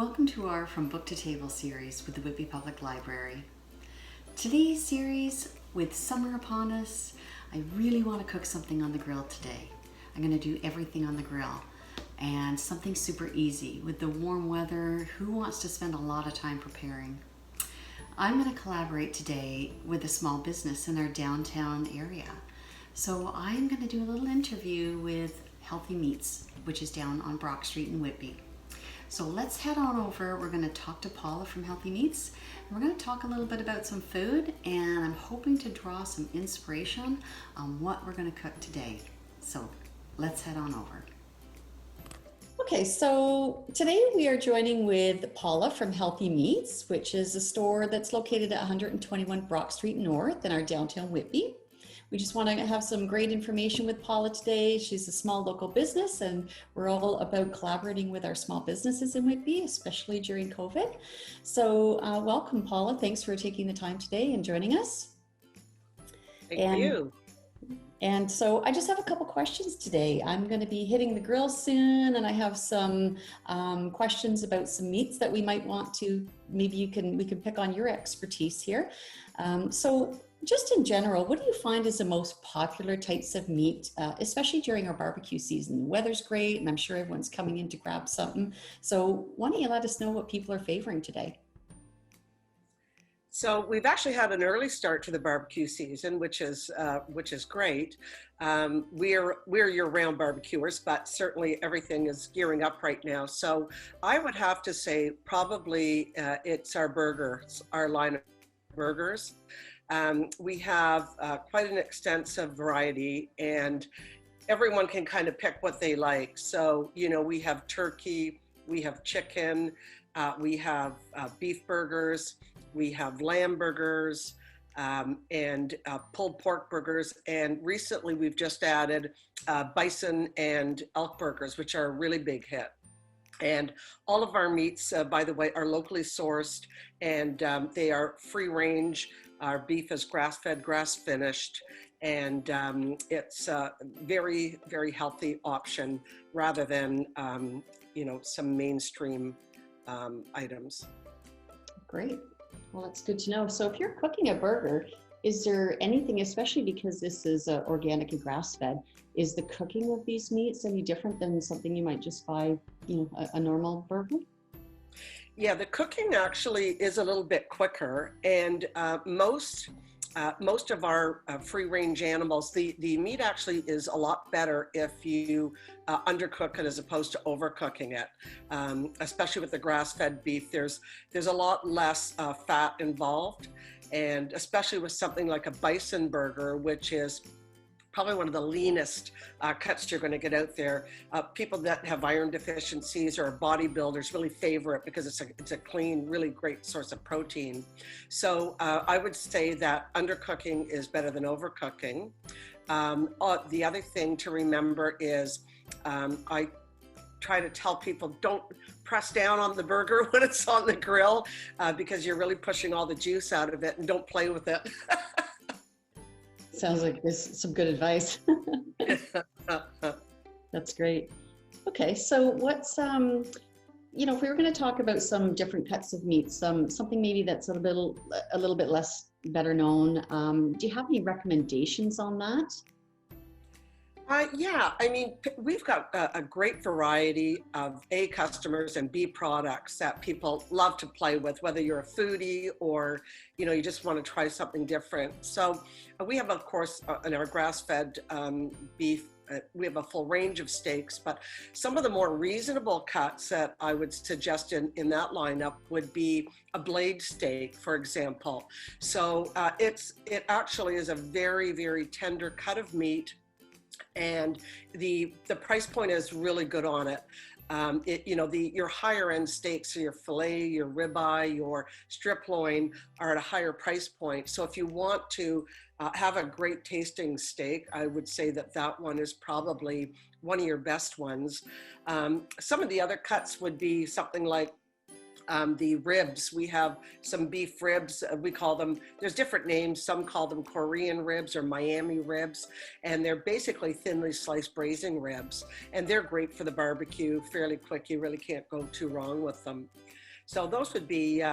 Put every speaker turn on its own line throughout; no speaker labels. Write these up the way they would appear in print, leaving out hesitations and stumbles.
Welcome to our From Book to Table series with the Whitby Public Library. Today's series, with summer upon us, I really want to cook something on the grill today. I'm going to do everything on the grill and something super easy. With the warm weather, who wants to spend a lot of time preparing? I'm going to collaborate today with a small business in our downtown area. So I'm going to do a little interview with Healthy Meats, which is down on Brock Street in Whitby. So let's head on over. We're going to talk to Paula from Healthy Meats. And we're going to talk a little bit about some food, and I'm hoping to draw some inspiration on what we're going to cook today. So let's head on over. Okay, so today we are joining with Paula from Healthy Meats, which is a store that's located at 121 Brock Street North in our downtown Whitby. We just want to have some great information with Paula today. She's a small local business, and we're all about collaborating with our small businesses in Whitby, especially during COVID. So welcome, Paula. Thanks for taking the time today and joining us.
Thank you.
And so I just have a couple questions today. I'm going to be hitting the grill soon, and I have some questions about some meats that we might want to, maybe we can pick on your expertise here. So just in general, what do you find is the most popular types of meat, especially during our barbecue season? The weather's great, and I'm sure everyone's coming in to grab something. So why don't you let us know what people are favoring today?
So we've actually had an early start to the barbecue season, which is great. We're year-round barbecuers, but certainly everything is gearing up right now. So I would have to say probably it's our burgers, our line of burgers. We have quite an extensive variety, and everyone can kind of pick what they like. So, you know, we have turkey, we have chicken, we have beef burgers, we have lamb burgers, and pulled pork burgers. And recently we've just added bison and elk burgers, which are a really big hit. And all of our meats, by the way, are locally sourced, and they are free range. Our beef is grass-fed, grass-finished, and it's a very, very healthy option rather than, some mainstream items.
Great. Well, that's good to know. So if you're cooking a burger, is there anything, especially because this is organic and grass-fed, is the cooking of these meats any different than something you might just buy, a normal burger?
Yeah, the cooking actually is a little bit quicker, and most of our free-range animals, the meat actually is a lot better if you undercook it as opposed to overcooking it. Especially with the grass-fed beef, there's a lot less fat involved, and especially with something like a bison burger, which is probably one of the leanest cuts you're going to get out there. People that have iron deficiencies or bodybuilders really favor it because it's a clean, really great source of protein. So I would say that undercooking is better than overcooking. The other thing to remember is I try to tell people, don't press down on the burger when it's on the grill because you're really pushing all the juice out of it, and don't play with it.
Sounds like there's some good advice. That's great. Okay, so what's if we were going to talk about some different cuts of meat, something maybe that's a little bit less better known. Do you have any recommendations on that?
Yeah, I mean, we've got a great variety of A, customers, and B, products that people love to play with, whether you're a foodie or, you just want to try something different. So we have, of course, in our grass-fed beef, we have a full range of steaks, but some of the more reasonable cuts that I would suggest in that lineup would be a blade steak, for example. So it actually is a very, very tender cut of meat, and the price point is really good on it. Your higher end steaks, so your filet, your ribeye, your strip loin are at a higher price point. So if you want to have a great tasting steak, I would say that one is probably one of your best ones. Some of the other cuts would be something like the ribs. We have some beef ribs. We call them, there's different names. Some call them Korean ribs or Miami ribs. And they're basically thinly sliced braising ribs. And they're great for the barbecue, fairly quick. You really can't go too wrong with them. So those would be,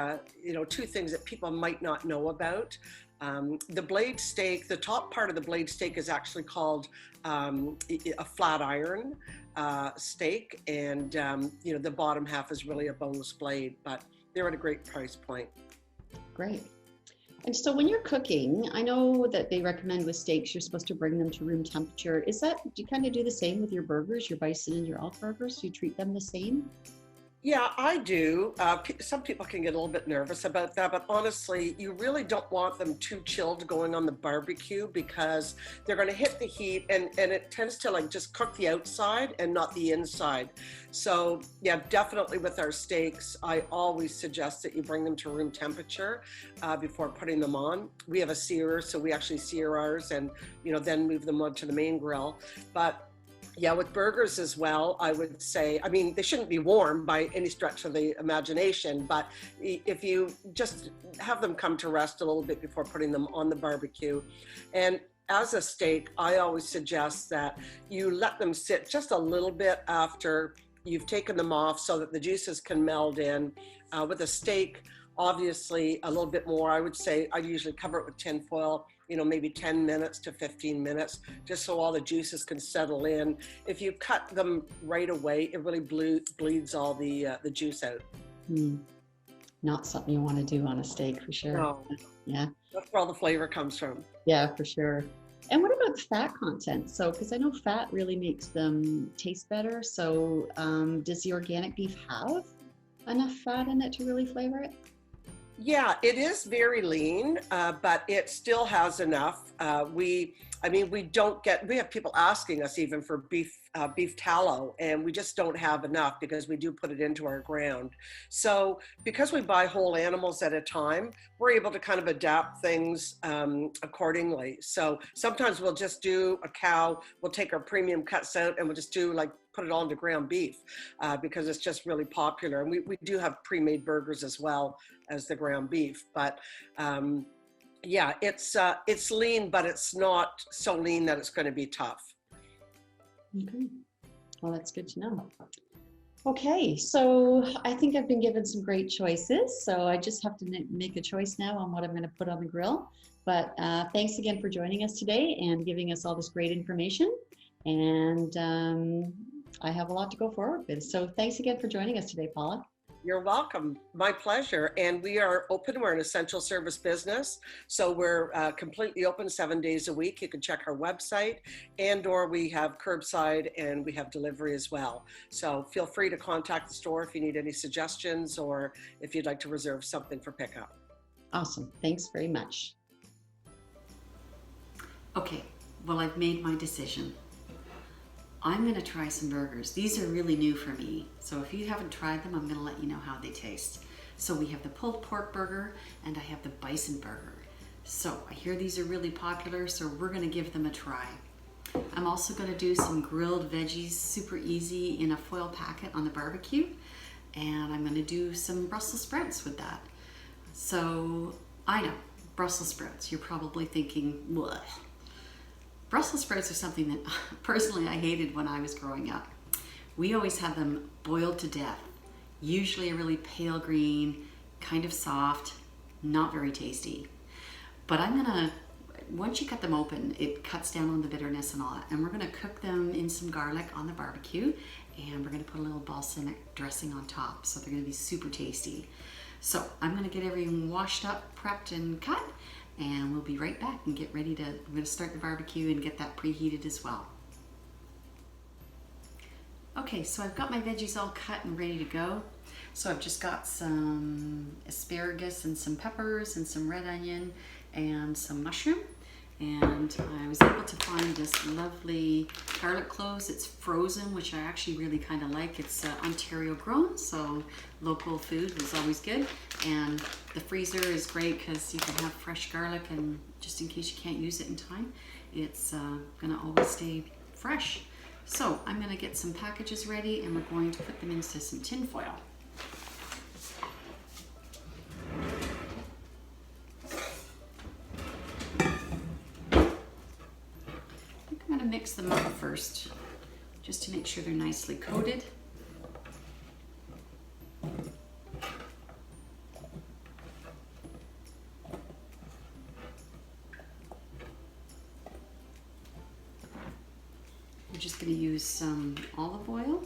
two things that people might not know about. The blade steak, the top part of the blade steak is actually called a flat iron steak, and the bottom half is really a boneless blade, but they're at a great price point.
Great. And so when you're cooking, I know that they recommend with steaks, you're supposed to bring them to room temperature. Do you kind of do the same with your burgers, your bison and your elk burgers? Do you treat them the same?
Yeah, I do. Some people can get a little bit nervous about that, but honestly, you really don't want them too chilled going on the barbecue because they're going to hit the heat and it tends to like just cook the outside and not the inside. So yeah, definitely with our steaks, I always suggest that you bring them to room temperature before putting them on. We have a searer, so we actually sear ours and, then move them onto the main grill. But yeah, with burgers as well, I would say, they shouldn't be warm by any stretch of the imagination, but if you just have them come to rest a little bit before putting them on the barbecue. And as a steak, I always suggest that you let them sit just a little bit after you've taken them off so that the juices can meld in. With a steak, obviously a little bit more. I would say I'd usually cover it with tin foil, maybe 10 minutes to 15 minutes, just so all the juices can settle in. If you cut them right away, it really bleeds all the juice out.
Not something you want to do on a steak for sure.
No.
Yeah.
That's where all the flavor comes from.
Yeah, for sure. And what about the fat content? So, because I know fat really makes them taste better. So does the organic beef have enough fat in it to really flavor it?
Yeah, it is very lean, but it still has enough. We have people asking us even for beef tallow, and we just don't have enough because we do put it into our ground. So because we buy whole animals at a time, we're able to kind of adapt things accordingly. So sometimes we'll just do a cow, we'll take our premium cuts out and we'll just put it all into ground beef because it's just really popular. And we do have pre-made burgers as well as the ground beef, but yeah, it's lean, but it's not so lean that it's going to be tough.
Okay. Well, that's good to know. Okay, so I think I've been given some great choices. So I just have to make a choice now on what I'm going to put on the grill. But thanks again for joining us today and giving us all this great information. And I have a lot to go forward with. So thanks again for joining us today, Paula.
You're welcome. My pleasure. And we are open. We're an essential service business. So we're completely open 7 days a week. You can check our website or we have curbside and we have delivery as well. So feel free to contact the store if you need any suggestions or if you'd like to reserve something for pickup.
Awesome. Thanks very much.
Okay, well, I've made my decision. I'm going to try some burgers. These are really new for me. So if you haven't tried them, I'm going to let you know how they taste. So we have the pulled pork burger and I have the bison burger. So I hear these are really popular, so we're going to give them a try. I'm also going to do some grilled veggies, super easy in a foil packet on the barbecue. And I'm going to do some Brussels sprouts with that. So I know, Brussels sprouts, you're probably thinking, bleh. Brussels sprouts are something that personally I hated when I was growing up. We always had them boiled to death, usually a really pale green, kind of soft, not very tasty. But once you cut them open, it cuts down on the bitterness and all that. And we're gonna cook them in some garlic on the barbecue, and we're gonna put a little balsamic dressing on top. So they're gonna be super tasty. So I'm gonna get everything washed up, prepped, and cut. And we'll be right back and get ready we're going to start the barbecue and get that preheated as well. Okay, so I've got my veggies all cut and ready to go. So I've just got some asparagus and some peppers and some red onion and some mushroom. And I was able to find this lovely garlic cloves. It's frozen, which I actually really kind of like. It's Ontario grown, so local food is always good. And the freezer is great because you can have fresh garlic, and just in case you can't use it in time, it's gonna always stay fresh. So I'm gonna get some packages ready and we're going to put them into some tin foil. mix them up first, just to make sure they're nicely coated. We're just going to use some olive oil.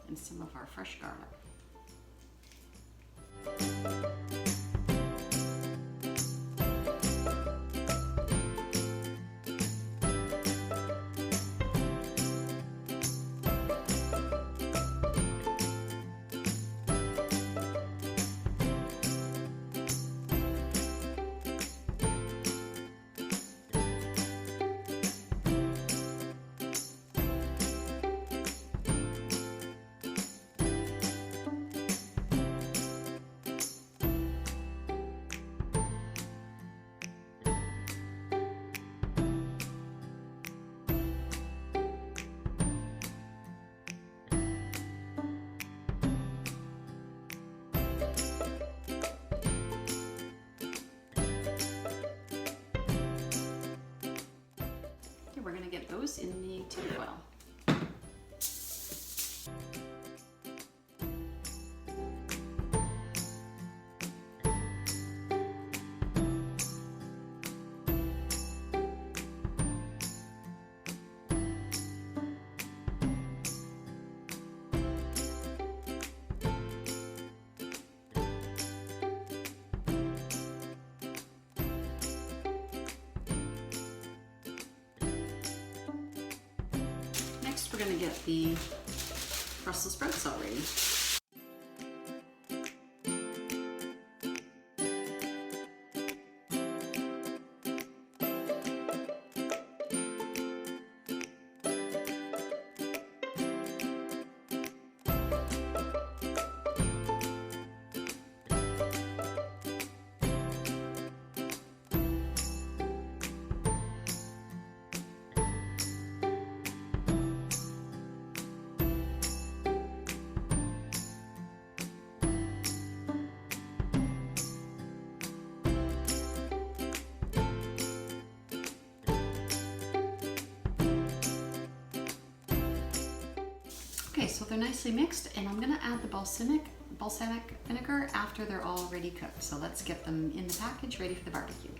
And some of our fresh garlic. We're going to get those in the tin foil. Next, we're going to get the Brussels sprouts all ready. Okay, so they're nicely mixed, and I'm gonna add the balsamic vinegar after they're already cooked. So let's get them in the package ready for the barbecue.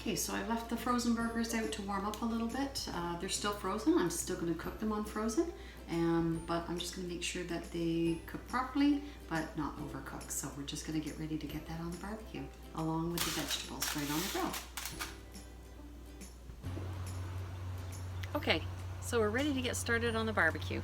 Okay, so I left the frozen burgers out to warm up a little bit. They're still frozen. I'm still going to cook them on frozen, but I'm just going to make sure that they cook properly, but not overcooked. So we're just going to get ready to get that on the barbecue, along with the vegetables right on the grill. Okay, so we're ready to get started on the barbecue.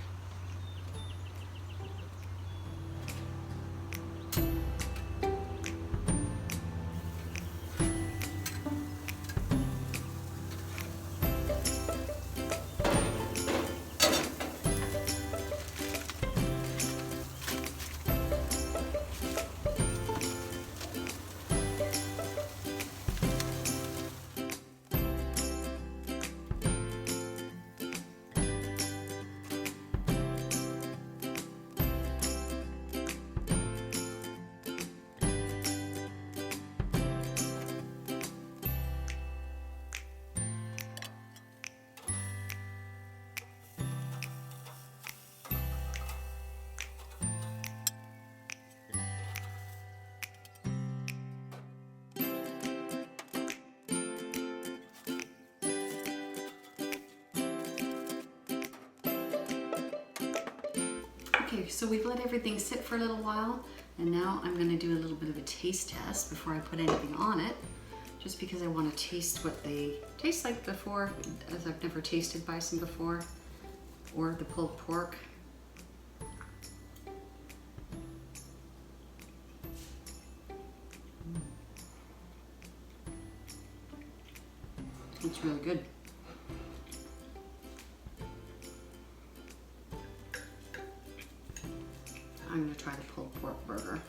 Okay, so we've let everything sit for a little while, and now I'm going to do a little bit of a taste test before I put anything on it, just because I want to taste what they taste like before, as I've never tasted bison before, or the pulled pork. It's really good. I'm going to try the pulled pork burger.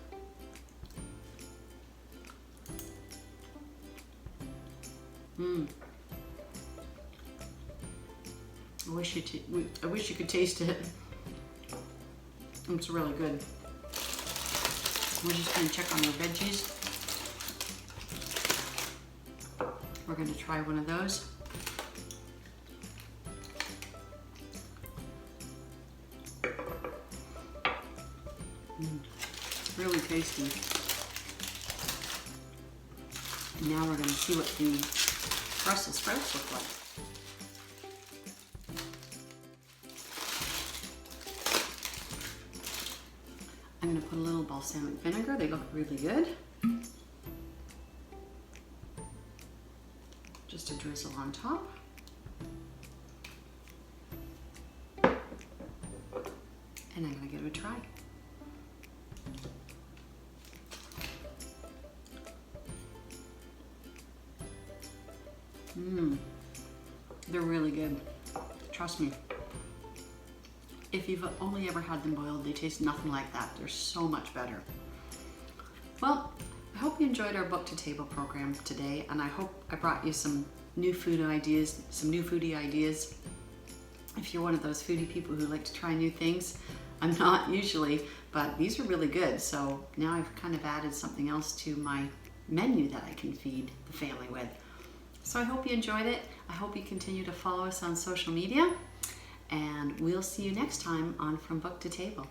I wish you could taste it. It's really good. We're just going to check on our veggies. We're going to try one of those. It's really tasty. Now we're going to see what the Brussels sprouts look like. I'm going to put a little balsamic vinegar. They look really good. Just a drizzle on top. And I'm going to give it a try. They're really good. Trust me. If you've only ever had them boiled, they taste nothing like that. They're so much better. Well, I hope you enjoyed our Book to Table program today, and I hope I brought you some new food ideas, some new foodie ideas. If you're one of those foodie people who like to try new things, I'm not usually, but these are really good. So now I've kind of added something else to my menu that I can feed the family with. So I hope you enjoyed it. I hope you continue to follow us on social media, and we'll see you next time on From Book to Table.